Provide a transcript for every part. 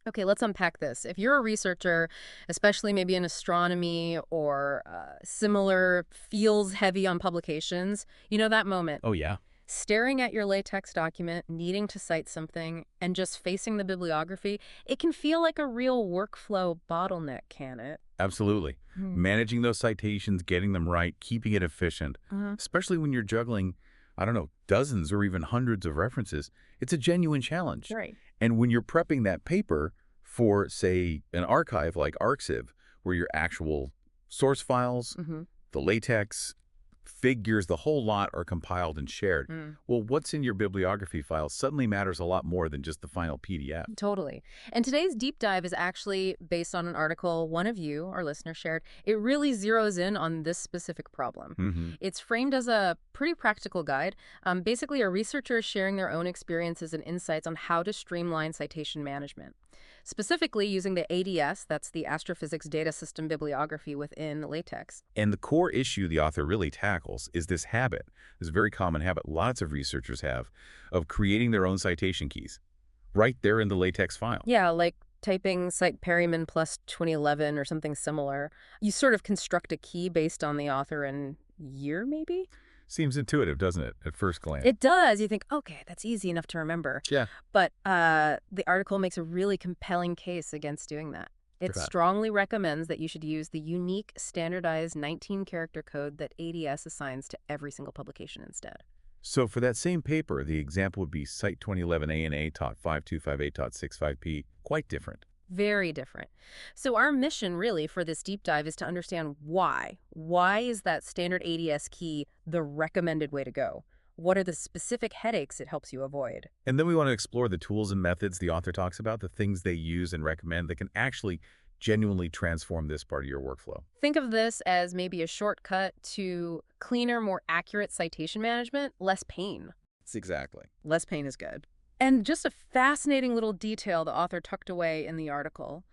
Okay, let's unpack this. If you're a researcher, especially maybe in astronomy or similar fields heavy on publications, you know that moment. Oh, yeah. Staring at your latex document, needing to cite something, and just facing the bibliography, it can feel like a real workflow bottleneck, can it? Absolutely. Hmm. Managing those citations, getting them right, keeping it efficient, Uh-huh. especially when you're juggling, I don't know, dozens or even hundreds of references, it's a genuine challenge. Right. And when you're prepping that paper for, say, an archive like Arxiv, where your actual source files, Mm-hmm. the latex, figures, the whole lot are compiled and shared, Mm. well, what's in your bibliography file suddenly matters a lot more than just the final PDF. Totally. And today's deep dive is actually based on an article one of you, our listener, shared. It really zeroes in on this specific problem. Hmm. It's framed as a pretty practical guide. Basically, a researcher is sharing their own experiences and insights on how to streamline citation management. Specifically, using the ADS, that's the Astrophysics Data System bibliography within LaTeX. And the core issue the author really tackles is this habit, this very common habit lots of researchers have, of creating their own citation keys right there in the LaTeX file. Yeah, like typing cite Perryman plus 2011 or something similar. You sort of construct a key based on the author and year, maybe? Seems intuitive, doesn't it, at first glance? It does. You think, okay, that's easy enough to remember. Yeah, But the article makes a really compelling case against doing that. I It bet. strongly recommends that you should use the unique standardized 19-character code that ADS assigns to every single publication instead. So for that same paper, the example would be Cite 2011 ANA Tot 5258.65p, quite different. Very different. So our mission really for this deep dive is to understand why. Why is that standard ADS key the recommended way to go? What are the specific headaches it helps you avoid? And then we want to explore the tools and methods the author talks about, the things they use and recommend that can actually genuinely transform this part of your workflow. Think of this as maybe a shortcut to cleaner, more accurate citation management, less pain. That's exactly. Less pain is good. And just a fascinating little detail the author tucked away in the article.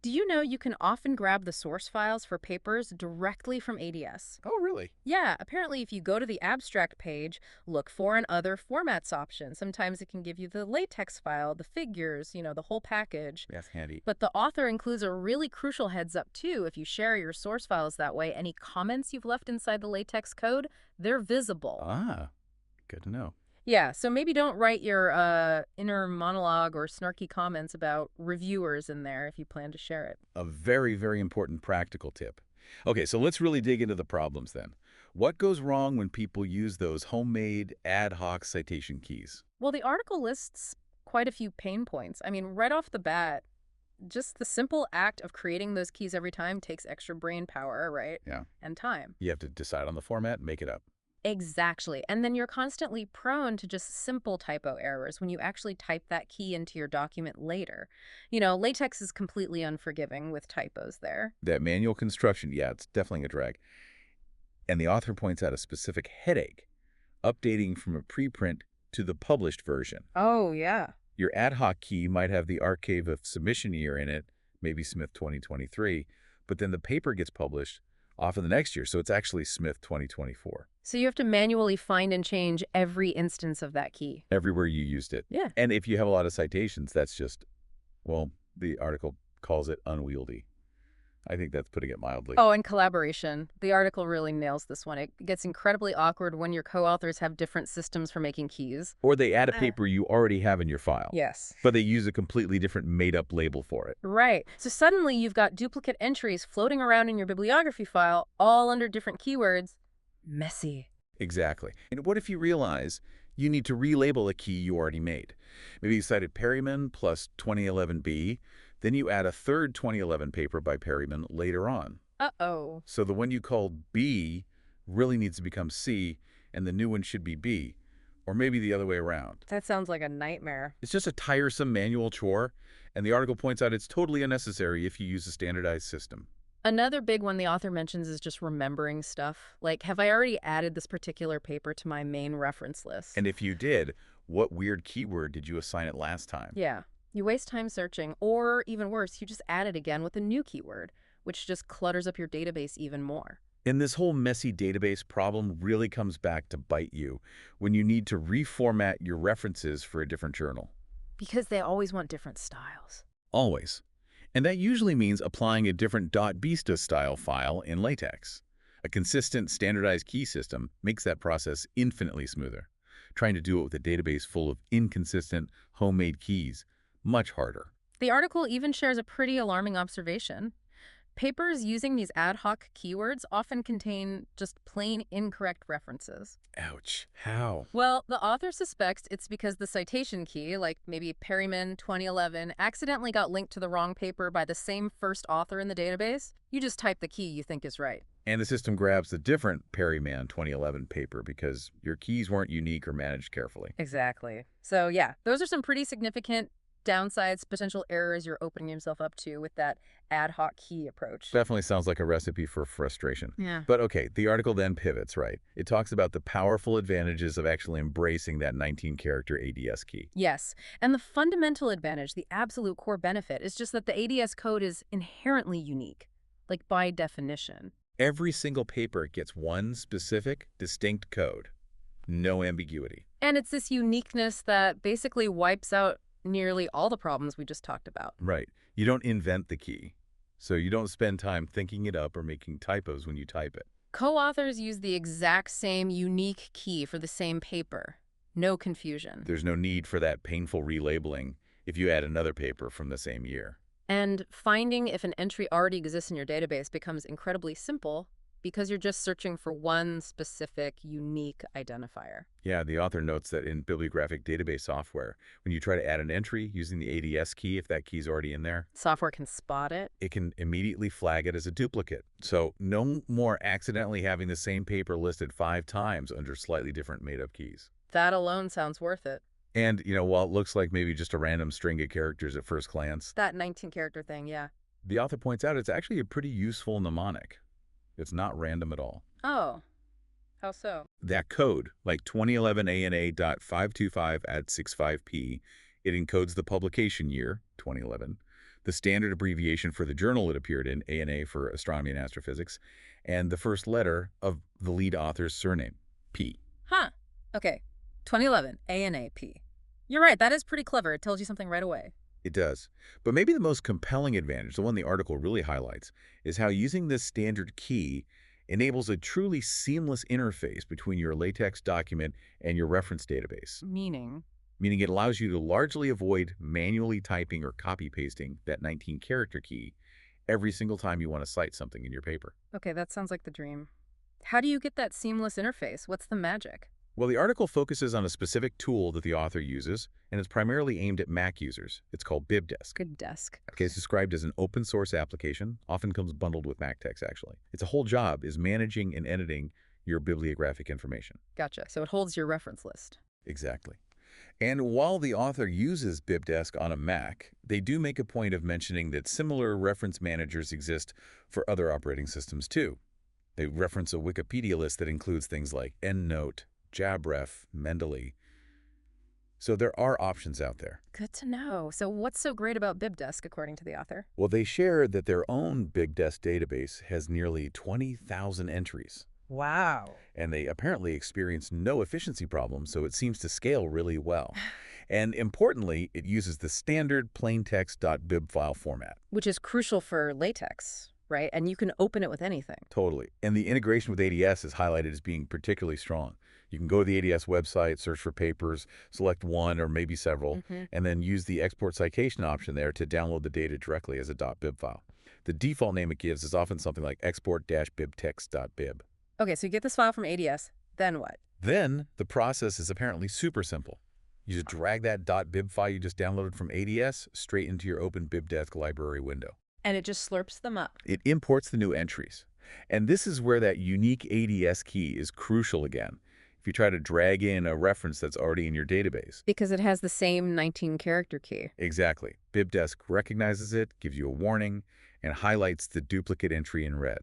Do you know you can often grab the source files for papers directly from ADS? Oh, really? Yeah, apparently if you go to the abstract page, look for an other formats option. Sometimes it can give you the latex file, the figures, the whole package. That's handy. But the author includes a really crucial heads up too. If you share your source files that way, any comments you've left inside the latex code, they're visible. Ah, good to know. Yeah, so maybe don't write your inner monologue or snarky comments about reviewers in there if you plan to share it. A very, very important practical tip. Okay, so let's really dig into the problems then. What goes wrong when people use those homemade ad hoc citation keys? Well, the article lists quite a few pain points. I mean, right off the bat, just the simple act of creating those keys every time takes extra brain power, right? Yeah. And time. You have to decide on the format, make it up. Exactly. And then you're constantly prone to just simple typo errors when you actually type that key into your document later. LaTeX is completely unforgiving with typos there. That manual construction, yeah, it's definitely a drag. And the author points out a specific headache, updating from a preprint to the published version. Oh, yeah. Your ad hoc key might have the archive of submission year in it, maybe Smith 2023, but then the paper gets published often the next year, so it's actually Smith 2024. So you have to manually find and change every instance of that key. Everywhere you used it. Yeah. And if you have a lot of citations, that's just, well, the article calls it unwieldy. I think that's putting it mildly. Oh, and collaboration. The article really nails this one. It gets incredibly awkward when your co-authors have different systems for making keys. Or they add a paper you already have in your file. Yes. But they use a completely different made-up label for it. Right. So suddenly you've got duplicate entries floating around in your bibliography file, all under different keywords. Messy. Exactly. And what if you realize you need to relabel a key you already made? Maybe you cited Perryman plus 2011b, then you add a third 2011 paper by Perryman later on. Uh-oh. So the one you called B really needs to become C, and the new one should be B. Or maybe the other way around. That sounds like a nightmare. It's just a tiresome manual chore, and the article points out it's totally unnecessary if you use a standardized system. Another big one the author mentions is just remembering stuff. Like, have I already added this particular paper to my main reference list? And if you did, what weird keyword did you assign it last time? Yeah. You waste time searching, or even worse, you just add it again with a new keyword, which just clutters up your database even more. And this whole messy database problem really comes back to bite you when you need to reformat your references for a different journal. Because they always want different styles. Always. And that usually means applying a different .bista style file in Latex. A consistent, standardized key system makes that process infinitely smoother. Trying to do it with a database full of inconsistent, homemade keys, much harder. The article even shares a pretty alarming observation. Papers using these ad hoc keywords often contain just plain incorrect references. Ouch. How? Well, the author suspects it's because the citation key, like maybe Perryman 2011, accidentally got linked to the wrong paper by the same first author in the database. You just type the key you think is right. And the system grabs the different Perryman 2011 paper because your keys weren't unique or managed carefully. Exactly. So yeah, those are some pretty significant downsides, potential errors you're opening yourself up to with that ad hoc key approach. Definitely sounds like a recipe for frustration. Yeah. But okay, the article then pivots, right? It talks about the powerful advantages of actually embracing that 19-character ADS key. Yes, and the fundamental advantage, the absolute core benefit, is just that the ADS code is inherently unique, like by definition. Every single paper gets one specific, distinct code. No ambiguity. And it's this uniqueness that basically wipes out nearly all the problems we just talked about. Right. You don't invent the key. So you don't spend time thinking it up or making typos when you type it. Co-authors use the exact same unique key for the same paper. No confusion. There's no need for that painful relabeling if you add another paper from the same year. And finding if an entry already exists in your database becomes incredibly simple because you're just searching for one specific, unique identifier. Yeah, the author notes that in bibliographic database software, when you try to add an entry using the ADS key, if that key's already in there, Software can spot it. it can immediately flag it as a duplicate. So no more accidentally having the same paper listed 5 times under slightly different made-up keys. That alone sounds worth it. And, while it looks like maybe just a random string of characters at first glance, That 19-character thing, yeah. the author points out it's actually a pretty useful mnemonic. It's not random at all. Oh, how so? That code, like 2011 ANA.525@65P, it encodes the publication year, 2011, the standard abbreviation for the journal it appeared in, ANA for Astronomy and Astrophysics, and the first letter of the lead author's surname, P. Huh. Okay. 2011, ANAP. You're right, that is pretty clever. It tells you something right away. It does. But maybe the most compelling advantage, the one the article really highlights, is how using this standard key enables a truly seamless interface between your Latex document and your reference database. Meaning? Meaning it allows you to largely avoid manually typing or copy-pasting that 19-character key every single time you want to cite something in your paper. Okay, that sounds like the dream. How do you get that seamless interface? What's the magic? Well, the article focuses on a specific tool that the author uses, and it's primarily aimed at Mac users. It's called BibDesk. BibDesk. Okay, it's described as an open source application, often comes bundled with MacText, actually. Its whole job is managing and editing your bibliographic information. Gotcha. So it holds your reference list. Exactly. And while the author uses BibDesk on a Mac, they do make a point of mentioning that similar reference managers exist for other operating systems too. They reference a Wikipedia list that includes things like EndNote, Jabref, Mendeley. So there are options out there. Good to know. So what's so great about BibDesk, according to the author? Well, they share that their own BibDesk database has nearly 20,000 entries. Wow. And they apparently experience no efficiency problems, so it seems to scale really well. And importantly, it uses the standard plaintext.bib file format. Which is crucial for Latex, right? And you can open it with anything. Totally. And the integration with ADS is highlighted as being particularly strong. You can go to the ADS website, search for papers, select one or maybe several, and then use the export citation option there to download the data directly as a .bib file. The default name it gives is often something like export-bibtext.bib. Okay, so you get this file from ADS, then what? Then the process is apparently super simple. You just drag that .bib file you just downloaded from ADS straight into your open BibDesk library window. And it just slurps them up. It imports the new entries. And this is where that unique ADS key is crucial again. If you try to drag in a reference that's already in your database. Because it has the same 19-character key. Exactly. BibDesk recognizes it, gives you a warning, and highlights the duplicate entry in red.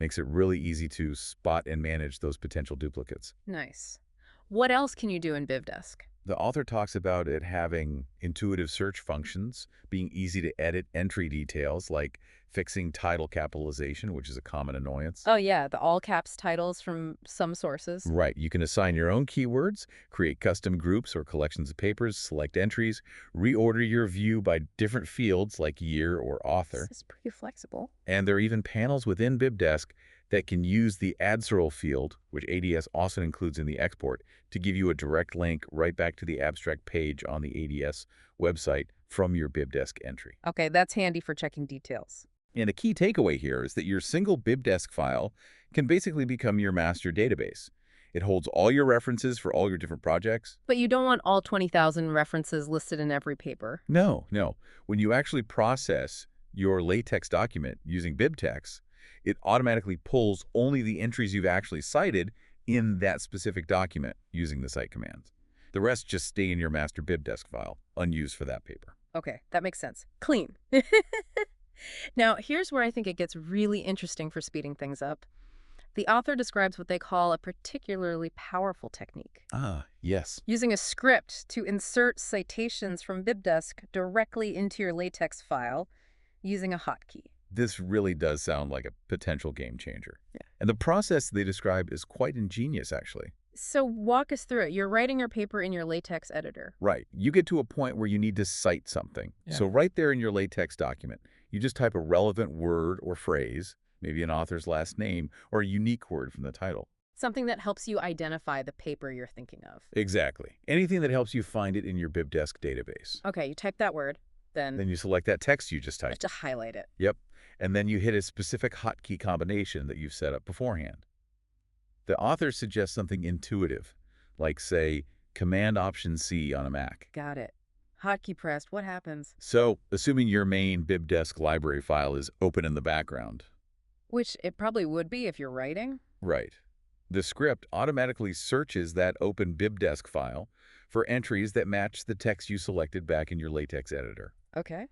Makes it really easy to spot and manage those potential duplicates. Nice. What else can you do in BibDesk? The author talks about it having intuitive search functions, being easy to edit entry details like fixing title capitalization, which is a common annoyance. Oh yeah, the all caps titles from some sources. Right, you can assign your own keywords, create custom groups or collections of papers, select entries, reorder your view by different fields like year or This author. is pretty flexible. And there are even panels within BibDesk that can use the ADSERL field, which ADS also includes in the export, to give you a direct link right back to the abstract page on the ADS website from your BibDesk entry. Okay, that's handy for checking details. And a key takeaway here is that your single BibDesk file can basically become your master database. It holds all your references for all your different projects. But you don't want all 20,000 references listed in every paper. No, no. When you actually process your LaTeX document using BibTeX, it automatically pulls only the entries you've actually cited in that specific document using the cite commands. The rest just stay in your master BibDesk file, unused for that paper. Okay, that makes sense. Clean. Now, here's where I think it gets really interesting for speeding things up. The author describes what they call a particularly powerful technique. Ah, yes. Using a script to insert citations from BibDesk directly into your LaTeX file using a hotkey. This really does sound like a potential game changer. Yeah. And the process they describe is quite ingenious, actually. So walk us through it. You're writing your paper in your LaTeX editor. Right. You get to a point where you need to cite something. Yeah. So right there in your LaTeX document, you just type a relevant word or phrase, maybe an author's last name, or a unique word from the title. Something that helps you identify the paper you're thinking of. Exactly. Anything that helps you find it in your BibDesk database. Okay, you type that word, then Then you select that text you just you have typed. to highlight it. Yep. And then you hit a specific hotkey combination that you've set up beforehand. The author suggests something intuitive, like, say, Command-Option-C on a Mac. Got it. Hotkey pressed, what happens? So, assuming your main BibDesk library file is open in the background. Which it probably would be if you're writing. Right. The script automatically searches that open BibDesk file for entries that match the text you selected back in your LaTeX editor. Okay.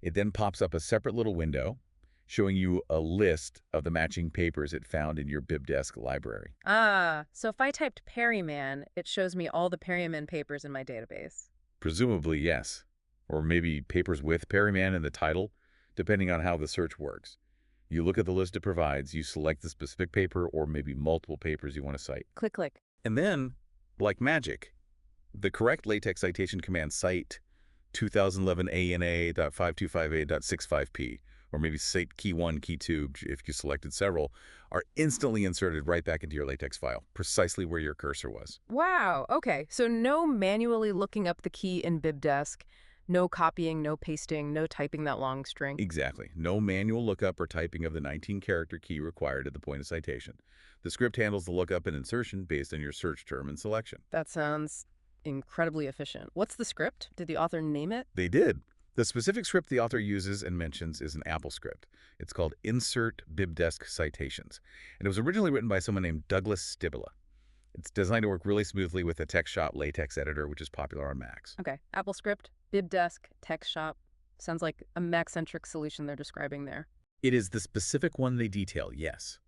It then pops up a separate little window showing you a list of the matching papers it found in your BibDesk library. Ah, so if I typed Perryman, it shows me all the Perryman papers in my database. Presumably, yes. Or maybe papers with Perryman in the title, depending on how the search works. You look at the list it provides, you select the specific paper or maybe multiple papers you want to cite. Click, click. And then, like magic, the correct LaTeX citation command cite 2011 ANA.525A.65P, or maybe cite key 1, key 2, if you selected several, are instantly inserted right back into your LaTeX file, precisely where your cursor was. Wow, okay. So no manually looking up the key in BibDesk, no copying, no pasting, no typing that long string. Exactly. No manual lookup or typing of the 19-character key required at the point of citation. The script handles the lookup and insertion based on your search term and selection. That sounds incredibly efficient. What's the script? Did the author name it? They did. The specific script the author uses and mentions is an Apple script. It's called Insert BibDesk Citations, and it was originally written by someone named Douglas Stibilla. It's designed to work really smoothly with the TextShop LaTeX editor, which is popular on Macs. Okay, Apple script, BibDesk, TextShop. Sounds like a Mac-centric solution they're describing there. It is the specific one they detail, yes.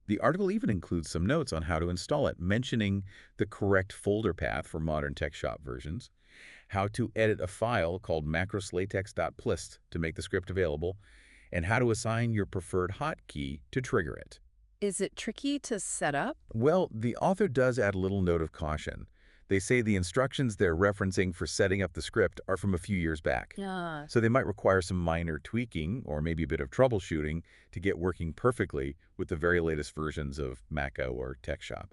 The article even includes some notes on how to install it, mentioning the correct folder path for modern TextShop versions, how to edit a file called macroslatex.plist to make the script available, and how to assign your preferred hotkey to trigger it. Is it tricky to set up? Well, the author does add a little note of caution. They say the instructions they're referencing for setting up the script are from a few years back. Yeah. So they might require some minor tweaking or maybe a bit of troubleshooting to get working perfectly with the very latest versions of Mac-O or TextShop.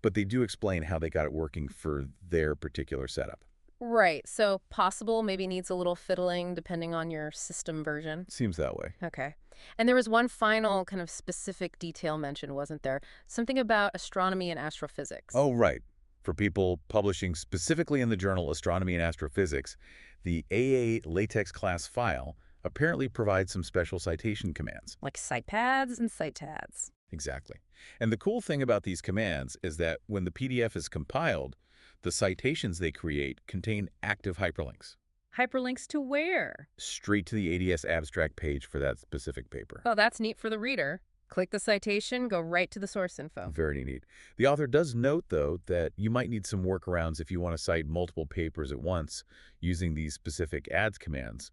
But they do explain how they got it working for their particular setup. Right, so possible maybe needs a little fiddling depending on your system version. Seems that way. Okay. And there was one final kind of specific detail mentioned, wasn't there? Something about astronomy and astrophysics. Oh, right. For people publishing specifically in the journal Astronomy and Astrophysics, the AA LaTeX class file apparently provides some special citation commands. Like citepads and citads. Exactly. And the cool thing about these commands is that when the PDF is compiled, the citations they create contain active hyperlinks. Hyperlinks to where? Straight to the ADS abstract page for that specific paper. Oh, that's neat for the reader. Click the citation, go right to the source info. Very neat. The author does note, though, that you might need some workarounds if you want to cite multiple papers at once using these specific adds commands.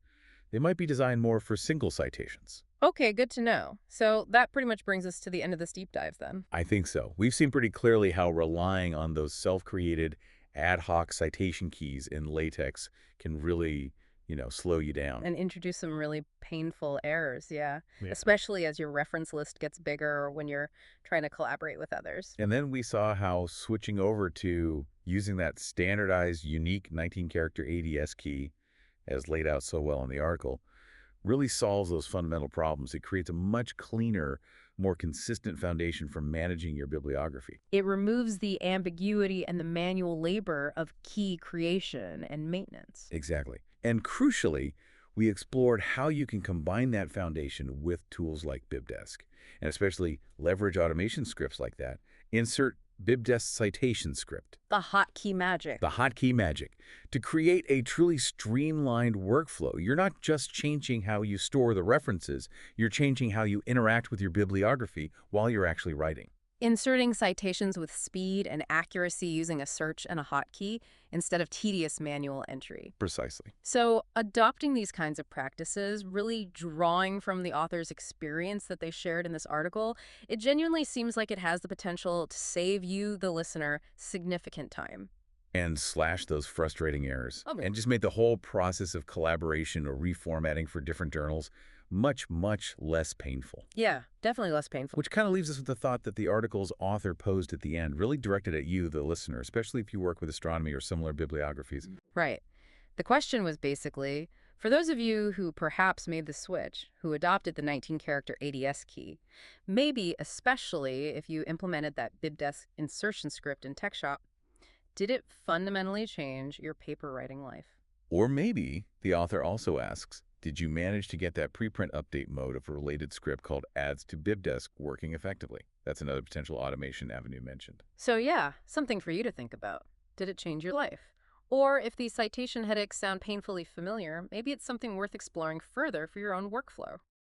They might be designed more for single citations. Okay, good to know. So that pretty much brings us to the end of this deep dive then. I think so. We've seen pretty clearly how relying on those self-created ad hoc citation keys in LaTeX can really, slow you down. And introduce some really painful errors, yeah. Yeah. Especially as your reference list gets bigger or when you're trying to collaborate with others. And then we saw how switching over to using that standardized, unique 19-character ADS key, as laid out so well in the article, really solves those fundamental problems. It creates a much cleaner, more consistent foundation for managing your bibliography. It removes the ambiguity and the manual labor of key creation and maintenance. Exactly. And crucially, we explored how you can combine that foundation with tools like BibDesk, and especially leverage automation scripts like that. Insert BibDesk citation script, The hotkey magic. the hotkey magic, to create a truly streamlined workflow. You're not just changing how you store the references, you're changing how you interact with your bibliography while you're actually writing. Inserting citations with speed and accuracy using a search and a hotkey instead of tedious manual entry. Precisely. So, adopting these kinds of practices, really drawing from the author's experience that they shared in this article, it genuinely seems like it has the potential to save you, the listener, significant time. And slash those frustrating errors. Okay. And just made the whole process of collaboration or reformatting for different journals much, much less painful. Yeah, definitely less painful. Which kind of leaves us with the thought that the article's author posed at the end, really directed at you, the listener, especially if you work with astronomy or similar bibliographies. Right. The question was basically, for those of you who perhaps made the switch, who adopted the 19-character ADS key, maybe especially if you implemented that BibDesk insertion script in TechShop, did it fundamentally change your paper writing life? Or maybe the author also asks, did you manage to get that preprint update mode of a related script called adds to BibDesk working effectively? That's another potential automation avenue mentioned. So yeah, something for you to think about. Did it change your life? Or if these citation headaches sound painfully familiar, maybe it's something worth exploring further for your own workflow.